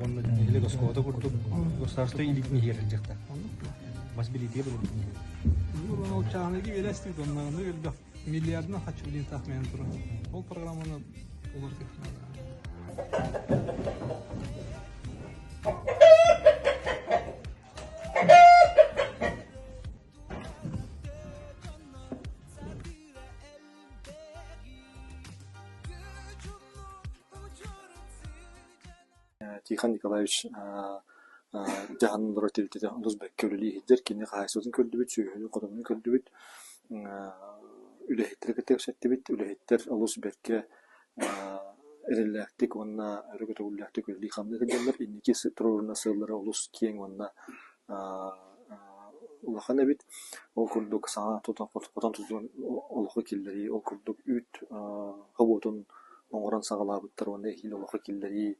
он или госкота куртук государство или не ережекта. Масбилитие было. Ну, чанеги велести доннаны велбе миллиардна хачу дин тахмен тура. Ол программаны олар технология. Тихон Николаевич жаһан дөрөтөлтө Узбек көлүли хидер кине хайсызын көлдөбүт сүйүнү кодомун көлдөбүт үлехтер кетексеттебит үлехтер Узбекке эреллектик онна өрөгөтөлүлөктү көлли хамды кылдылар инники сытрурна сыллары улус кең онна улахан бит ол курдук саа потон тузун олохо килдери ол курдук үт хоботун оңорон сагалабыттар онда хил олохо килдери